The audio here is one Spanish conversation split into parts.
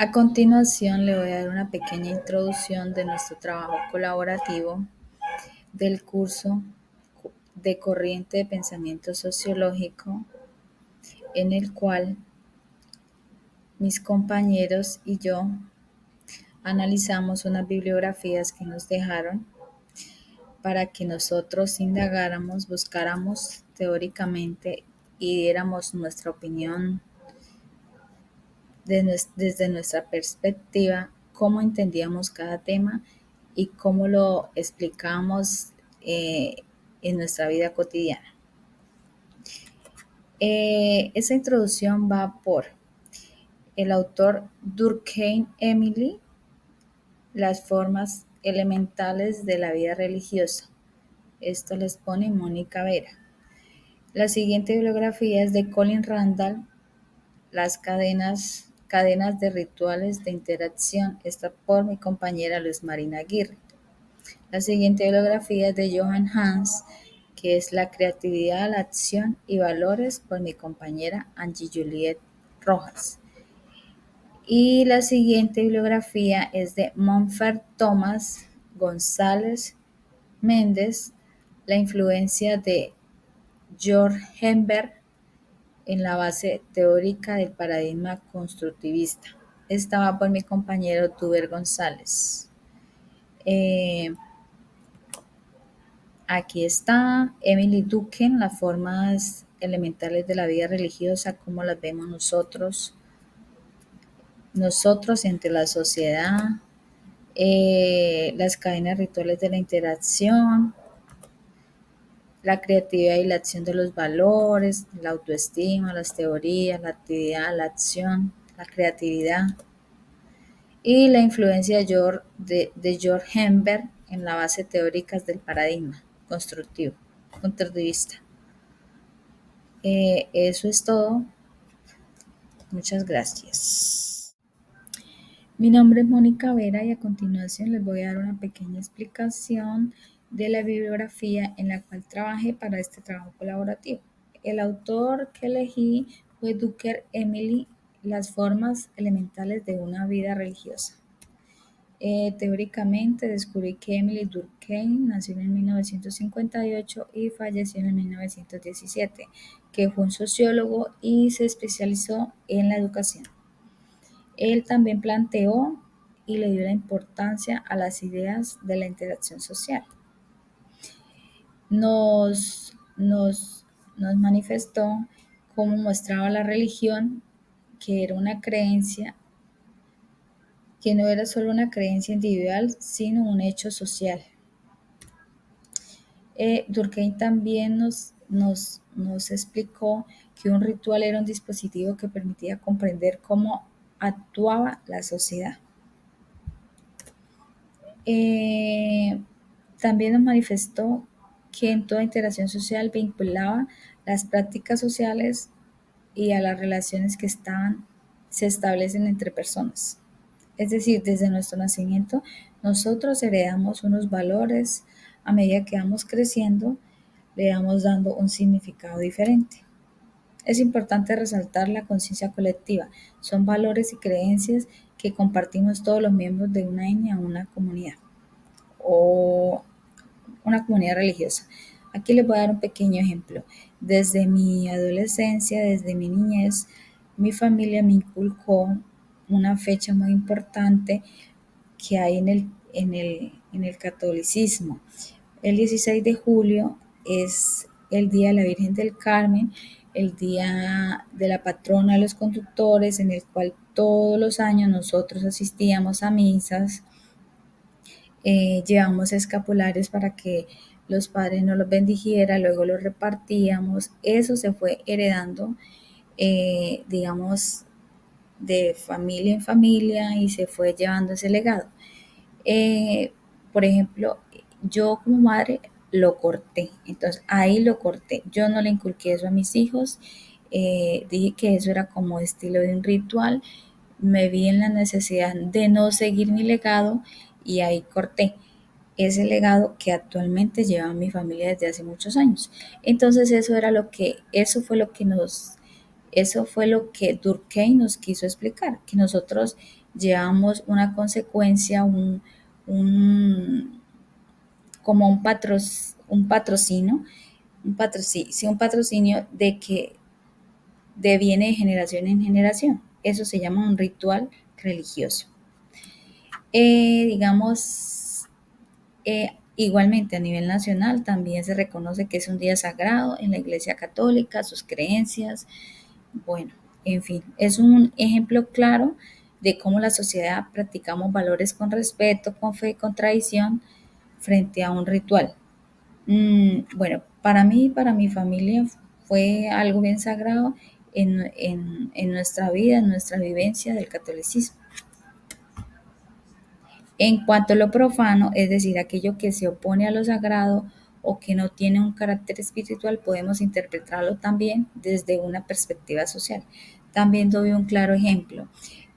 A continuación, le voy a dar una pequeña introducción de nuestro trabajo colaborativo del curso de corriente de pensamiento sociológico, en el cual mis compañeros y yo analizamos unas bibliografías que nos dejaron para que nosotros indagáramos, buscáramos teóricamente y diéramos nuestra opinión desde nuestra perspectiva, cómo entendíamos cada tema y cómo lo explicamos en nuestra vida cotidiana. Esa introducción va por el autor Durkheim Emily, las formas elementales de la vida religiosa. Esto les pone Mónica Vera. La siguiente bibliografía es de Colin Randall, las cadenas de rituales de interacción, está por mi compañera Luz Marina Aguirre. La siguiente bibliografía es de Johann Hans, que es la creatividad, la acción y valores, por mi compañera Angie Juliet Rojas. Y la siguiente bibliografía es de Monfort Thomas González Méndez, la influencia de George Hember en la base teórica del paradigma constructivista. Estaba por mi compañero Tuber González. Aquí está Emily Durkheim, las formas elementales de la vida religiosa, cómo las vemos nosotros entre la sociedad, las cadenas rituales de la interacción, la creatividad y la acción de los valores, la autoestima, las teorías, la actividad, la acción, la creatividad y la influencia de George Hember en la base teóricas del paradigma constructivista. Eso es todo. Muchas gracias. Mi nombre es Mónica Vera y a continuación les voy a dar una pequeña explicación de la bibliografía en la cual trabajé para este trabajo colaborativo. El autor que elegí fue Durkheim Emily, las formas elementales de una vida religiosa. Teóricamente descubrí que Emily Durkheim nació en 1958 y falleció en 1917, que fue un sociólogo y se especializó en la educación. Él también planteó y le dio la importancia a las ideas de la interacción social. Nos manifestó cómo mostraba la religión, que era una creencia, que no era solo una creencia individual, sino un hecho social. Durkheim también nos explicó que un ritual era un dispositivo que permitía comprender cómo actuaba la sociedad. También nos manifestó que en toda interacción social vinculaba las prácticas sociales y a las relaciones que se establecen entre personas. Es decir, desde nuestro nacimiento, nosotros heredamos unos valores, a medida que vamos creciendo, le vamos dando un significado diferente. Es importante resaltar la conciencia colectiva. Son valores y creencias que compartimos todos los miembros de una etnia o una comunidad o una comunidad religiosa. Aquí les voy a dar un pequeño ejemplo. Desde mi adolescencia, desde mi niñez, mi familia me inculcó una fecha muy importante que hay en el catolicismo. El 16 de julio es el Día de la Virgen del Carmen, el día de la patrona de los conductores, en el cual todos los años nosotros asistíamos a misas, llevamos escapularios para que los padres nos los bendijera, luego los repartíamos. Eso se fue heredando, digamos, de familia en familia y se fue llevando ese legado. Por ejemplo, yo como madre lo corté, entonces ahí lo corté. Yo no le inculqué eso a mis hijos, dije que eso era como estilo de un ritual, me vi en la necesidad de no seguir mi legado y ahí corté ese legado que actualmente lleva mi familia desde hace muchos años. Entonces eso fue lo que Eso fue lo que Durkheim nos quiso explicar, que nosotros llevamos una consecuencia, un como un patrocinio, un patrocinio de que deviene de generación en generación. Eso se llama un ritual religioso. Digamos, igualmente a nivel nacional también se reconoce que es un día sagrado en la Iglesia Católica, sus creencias. Bueno, en fin, es un ejemplo claro de cómo la sociedad practicamos valores con respeto, con fe, con tradición frente a un ritual. Bueno, para mí y para mi familia fue algo bien sagrado en nuestra vida, en nuestra vivencia del catolicismo. En cuanto a lo profano, es decir, aquello que se opone a lo sagrado o que no tiene un carácter espiritual, podemos interpretarlo también desde una perspectiva social. También doy un claro ejemplo,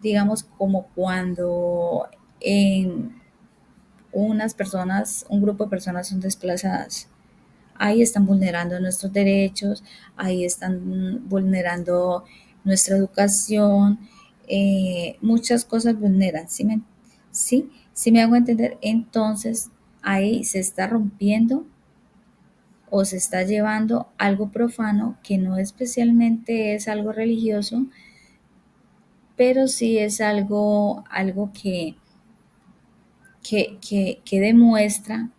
digamos como cuando en unas personas, un grupo de personas son desplazadas. Ahí están vulnerando nuestros derechos, ahí están vulnerando nuestra educación, muchas cosas vulneran, ¿sí? ¿Sí me hago entender? Entonces, ahí se está rompiendo o se está llevando algo profano que no especialmente es algo religioso, pero sí es algo que demuestra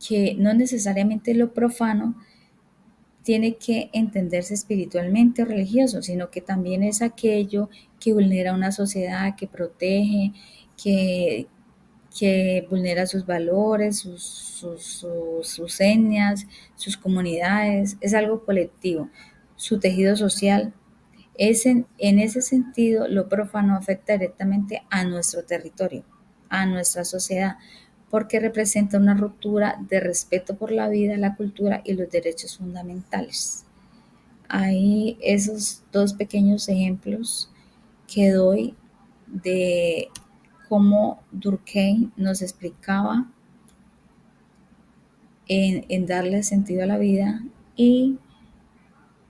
que no necesariamente lo profano tiene que entenderse espiritualmente o religioso, sino que también es aquello que vulnera una sociedad, que protege, que, que vulnera sus valores, sus etnias, sus comunidades, es algo colectivo, su tejido social. En ese sentido, lo profano afecta directamente a nuestro territorio, a nuestra sociedad, porque representa una ruptura de respeto por la vida, la cultura y los derechos fundamentales. Hay esos dos pequeños ejemplos que doy de cómo Durkheim nos explicaba en darle sentido a la vida y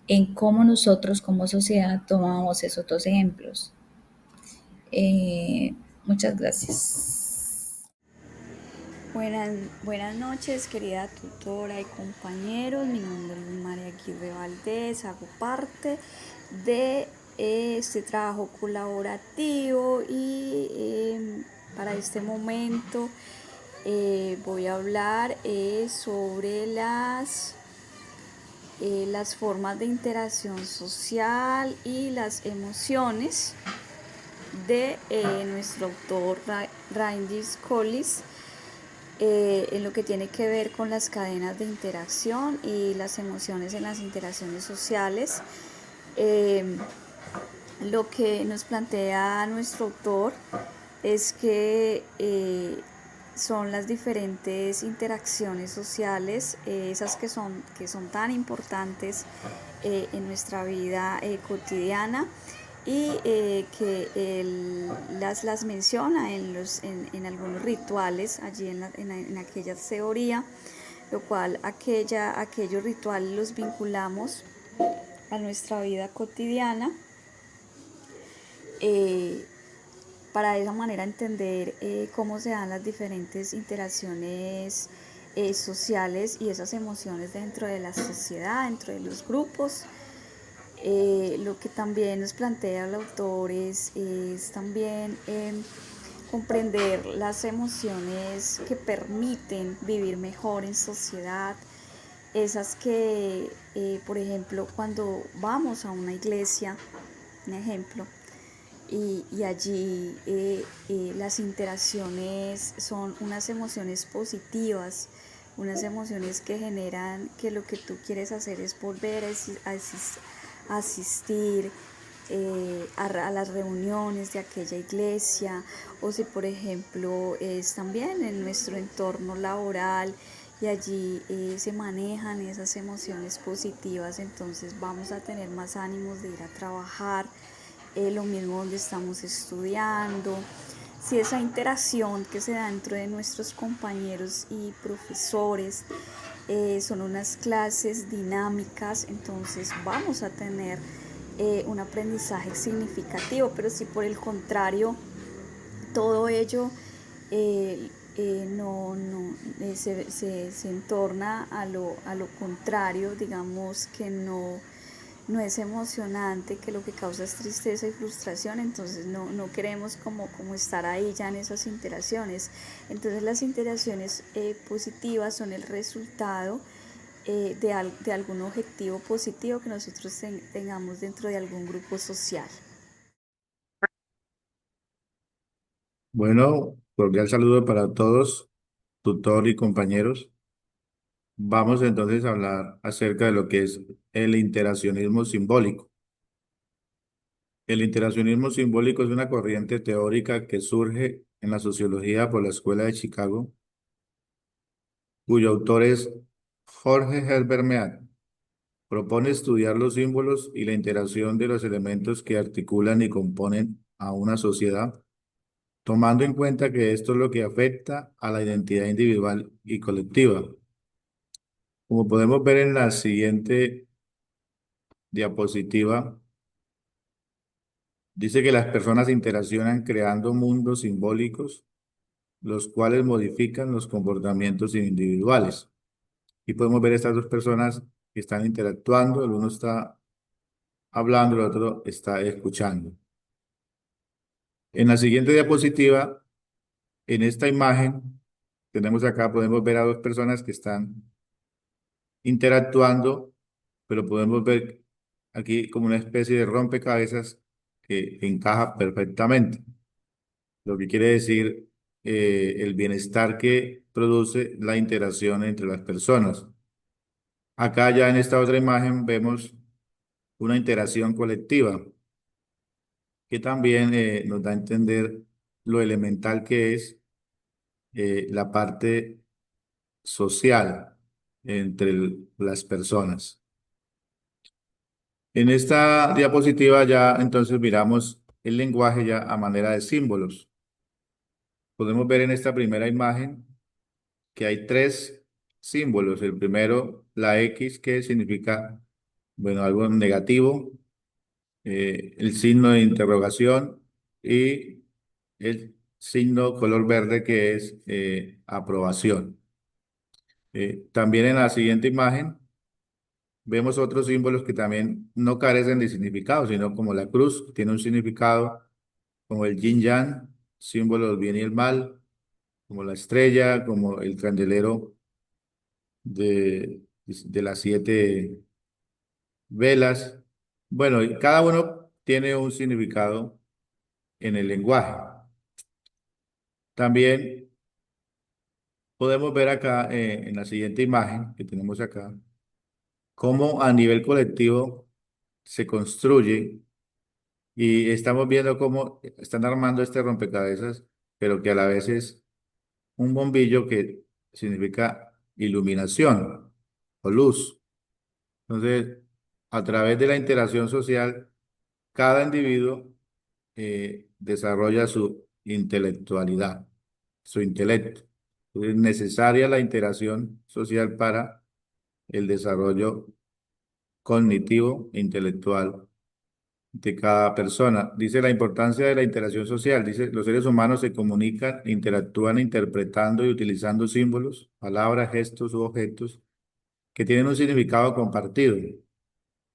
en cómo nosotros como sociedad tomamos esos dos ejemplos. Muchas gracias. Buenas noches, querida tutora y compañeros. Mi nombre es María Aguirre Valdés. Hago parte de este trabajo colaborativo y para este momento voy a hablar sobre las formas de interacción social y las emociones de nuestro autor Reinders Collis en lo que tiene que ver con las cadenas de interacción y las emociones en las interacciones sociales. Lo que nos plantea nuestro autor es que son las diferentes interacciones sociales, esas que son tan importantes en nuestra vida cotidiana y que las menciona en algunos rituales, allí en aquella teoría, lo cual aquellos rituales los vinculamos a nuestra vida cotidiana para de esa manera entender cómo se dan las diferentes interacciones sociales y esas emociones dentro de la sociedad, dentro de los grupos. Lo que también nos plantea el autor es también comprender las emociones que permiten vivir mejor en sociedad, esas que, por ejemplo, cuando vamos a una iglesia, un ejemplo, y allí las interacciones son unas emociones positivas, unas emociones que generan que lo que tú quieres hacer es volver a asistir a las reuniones de aquella iglesia, o si por ejemplo es también en nuestro entorno laboral y allí se manejan esas emociones positivas, entonces vamos a tener más ánimos de ir a trabajar, lo mismo donde estamos estudiando. Si esa interacción que se da dentro de nuestros compañeros y profesores son unas clases dinámicas, entonces vamos a tener un aprendizaje significativo, pero si por el contrario todo ello se entorna a lo contrario, digamos que no es emocionante, que lo que causa es tristeza y frustración, entonces no queremos como estar ahí ya en esas interacciones. Entonces las interacciones positivas son el resultado de algún objetivo positivo que nosotros tengamos dentro de algún grupo social. Bueno, cordial saludo para todos, tutor y compañeros. Vamos entonces a hablar acerca de lo que es el interaccionismo simbólico. El interaccionismo simbólico es una corriente teórica que surge en la sociología por la Escuela de Chicago, cuyo autor es Jorge Herbert Mead. Propone estudiar los símbolos y la interacción de los elementos que articulan y componen a una sociedad, tomando en cuenta que esto es lo que afecta a la identidad individual y colectiva. Como podemos ver en la siguiente diapositiva, dice que las personas interaccionan creando mundos simbólicos, los cuales modifican los comportamientos individuales. Y podemos ver estas dos personas que están interactuando, el uno está hablando, el otro está escuchando. En la siguiente diapositiva, en esta imagen, tenemos acá, podemos ver a dos personas que están interactuando, pero podemos ver aquí como una especie de rompecabezas que encaja perfectamente, lo que quiere decir el bienestar que produce la interacción entre las personas. Acá ya en esta otra imagen vemos una interacción colectiva que también nos da a entender lo elemental que es la parte social entre las personas. En esta diapositiva ya entonces miramos el lenguaje ya a manera de símbolos. Podemos ver en esta primera imagen que hay tres símbolos. El primero, la X, que significa, bueno, algo negativo, el signo de interrogación y el signo color verde que es aprobación. También en la siguiente imagen vemos otros símbolos que también no carecen de significado, sino como la cruz, que tiene un significado, como el yin yang, símbolo del bien y el mal, como la estrella, como el candelero de las siete velas. Bueno, y cada uno tiene un significado en el lenguaje. También podemos ver acá en la siguiente imagen que tenemos acá, cómo a nivel colectivo se construye y estamos viendo cómo están armando este rompecabezas, pero que a la vez es un bombillo que significa iluminación o luz. Entonces, a través de la interacción social, cada individuo desarrolla su intelectualidad, su intelecto. Es necesaria la interacción social para el desarrollo cognitivo e intelectual de cada persona. Dice la importancia de la interacción social. Dice, los seres humanos se comunican, interactúan interpretando y utilizando símbolos, palabras, gestos u objetos que tienen un significado compartido.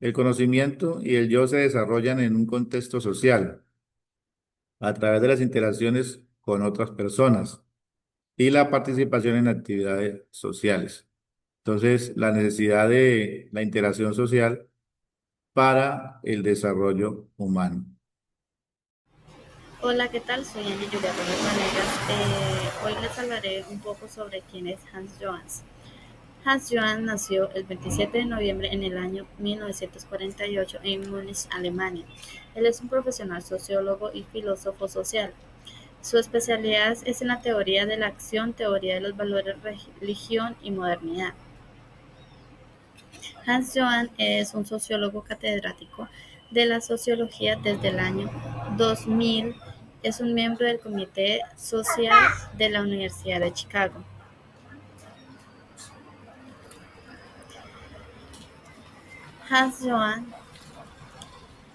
El conocimiento y el yo se desarrollan en un contexto social a través de las interacciones con otras personas y la participación en actividades sociales. Entonces, la necesidad de la interacción social para el desarrollo humano. Hola, ¿qué tal? Soy Angie Julia Torres Vanegas. Hoy les hablaré un poco sobre quién es Hans Johanns. Hans Johann nació el 27 de noviembre en el año 1948 en Múnich, Alemania. Él es un profesional sociólogo y filósofo social. Su especialidad es en la teoría de la acción, teoría de los valores, religión y modernidad. Hans Johann es un sociólogo catedrático de la sociología desde el año 2000. Es un miembro del Comité Social de la Universidad de Chicago. Hans Johann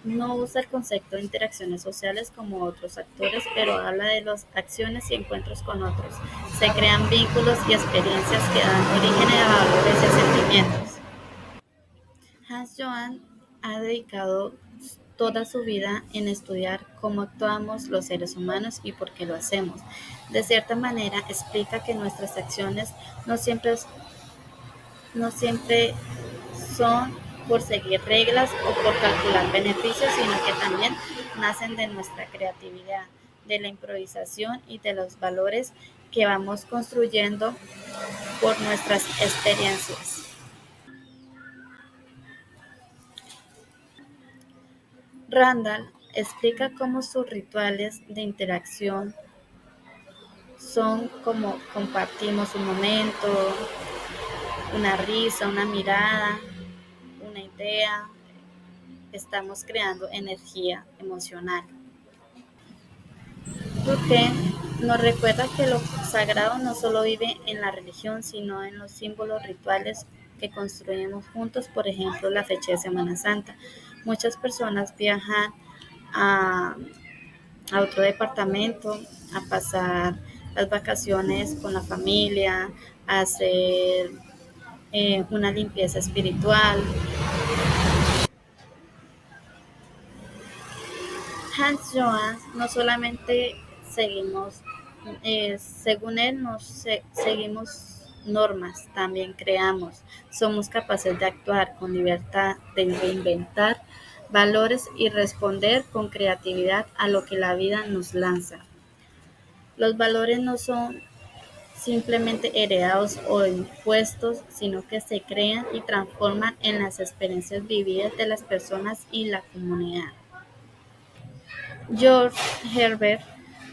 No usa el concepto de interacciones sociales como otros actores, pero habla de las acciones y encuentros con otros. Se crean vínculos y experiencias que dan origen a valores y a sentimientos. Hans Johann ha dedicado toda su vida en estudiar cómo actuamos los seres humanos y por qué lo hacemos. De cierta manera, explica que nuestras acciones no siempre, no siempre son por seguir reglas o por calcular beneficios, sino que también nacen de nuestra creatividad, de la improvisación y de los valores que vamos construyendo por nuestras experiencias. Randall explica cómo sus rituales de interacción son como compartimos un momento, una risa, una mirada, una idea, estamos creando energía emocional. Porque nos recuerda que lo sagrado no solo vive en la religión, sino en los símbolos rituales que construimos juntos, por ejemplo, la fecha de Semana Santa. Muchas personas viajan a, a otro departamento a pasar las vacaciones con la familia, a hacer una limpieza espiritual. Hans Johann no solamente seguimos, según él, seguimos normas, también creamos. Somos capaces de actuar con libertad, de reinventar valores y responder con creatividad a lo que la vida nos lanza. Los valores no son simplemente heredados o impuestos, sino que se crean y transforman en las experiencias vividas de las personas y la comunidad. George Herbert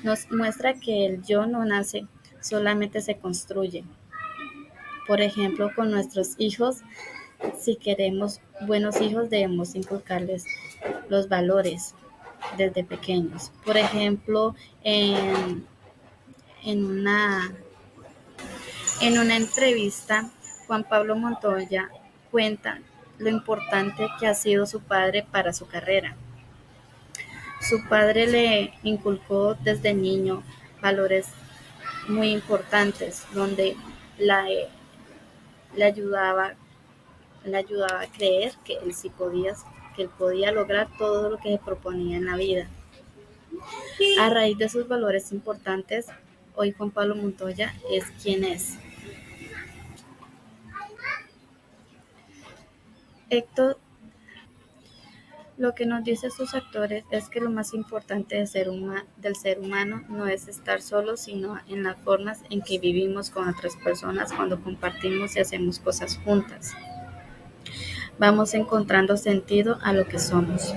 nos muestra que el yo no nace, solamente se construye. Por ejemplo, con nuestros hijos, si queremos buenos hijos, debemos inculcarles los valores desde pequeños. Por ejemplo, en una, en una entrevista, Juan Pablo Montoya cuenta lo importante que ha sido su padre para su carrera. Su padre le inculcó desde niño valores muy importantes, donde la, le ayudaba, le ayudaba a creer que él sí podía, que él podía lograr todo lo que se proponía en la vida. A raíz de sus valores importantes, hoy Juan Pablo Montoya es quien es. Héctor, lo que nos dice sus actores es que lo más importante del ser humano no es estar solo, sino en las formas en que vivimos con otras personas cuando compartimos y hacemos cosas juntas. Vamos encontrando sentido a lo que somos.